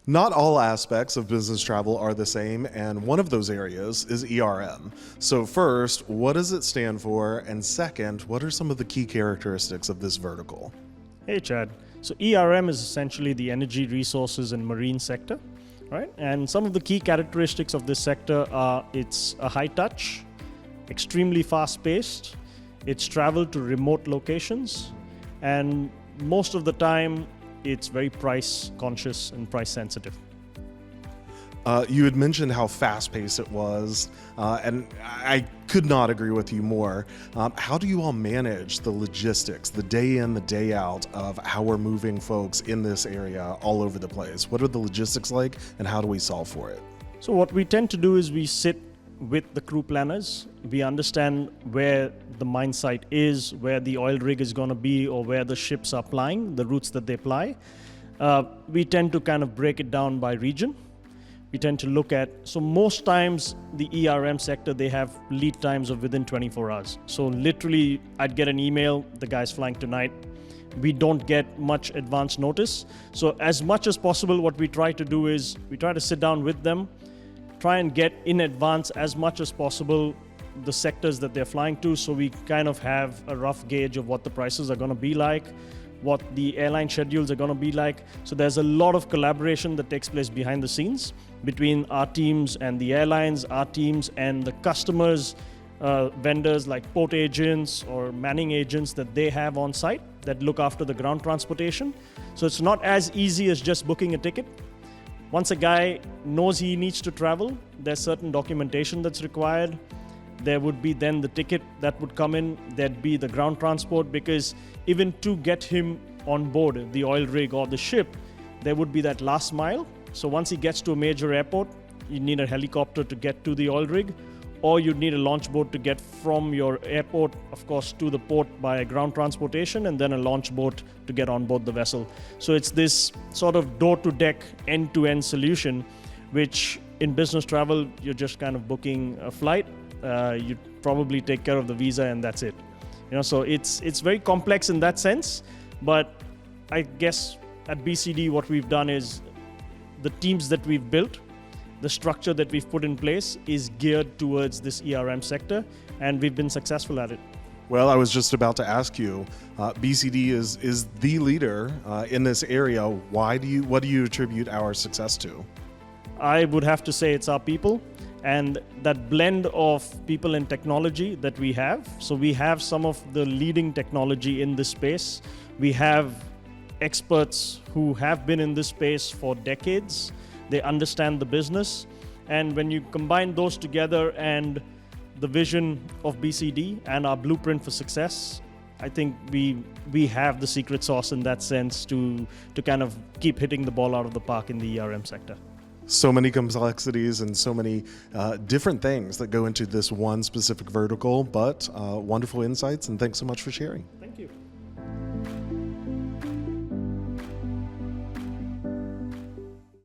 Not all aspects of business travel are the same, and one of those areas is ERM. So first, what does it stand for? And second, what are some of the key characteristics of this vertical? Hey Chad, so ERM is essentially the energy, resources and marine sector, right? And some of the key characteristics of this sector are it's a high touch, extremely fast paced, it's travel to remote locations, and most of the time it's very price conscious and price sensitive. You had mentioned how fast-paced it was, and I could not agree with you more. How do you all manage the logistics, the day in, the day out of how we're moving folks in this area all over the place? What are the logistics like, and how do we solve for it? So what we tend to do is we sit with the crew planners. We understand where the mine site is, where the oil rig is going to be, or where the ships are plying, the routes that they ply. We tend to kind of break it down by region. We tend to look at, so most times the ERM sector, they have lead times of within 24 hours. So literally I'd get an email, the guy's flying tonight. We don't get much advance notice. So as much as possible, what we try to do is we try to sit down with them, try and get in advance as much as possible the sectors that they're flying to, so we kind of have a rough gauge of what the prices are going to be like, what the airline schedules are going to be like. So there's a lot of collaboration that takes place behind the scenes between our teams and the airlines, our teams and the customers, vendors like port agents or manning agents that they have on site that look after the ground transportation. So it's not as easy as just booking a ticket. Once a guy knows he needs to travel, there's certain documentation that's required. There would be then the ticket that would come in, there'd be the ground transport, because even to get him on board the oil rig or the ship, there would be that last mile. So once he gets to a major airport, you need a helicopter to get to the oil rig, or you'd need a launch boat to get from your airport, of course, to the port by ground transportation, and then a launch boat to get on board the vessel. So it's this sort of door-to-deck, end-to-end solution, which in business travel, you're just kind of booking a flight. You probably take care of the visa and that's it. So it's very complex in that sense, but I guess at BCD what we've done is the teams that we've built, the structure that we've put in place is geared towards this ERM sector, and we've been successful at it. Well, I was just about to ask you, BCD is the leader in this area. What do you attribute our success to? I would have to say it's our people and that blend of people and technology that we have. So we have some of the leading technology in this space. We have experts who have been in this space for decades. They understand the business. And when you combine those together and the vision of BCD and our blueprint for success, I think we have the secret sauce in that sense to kind of keep hitting the ball out of the park in the ERM sector. So many complexities and so many different things that go into this one specific vertical, but wonderful insights, and thanks so much for sharing.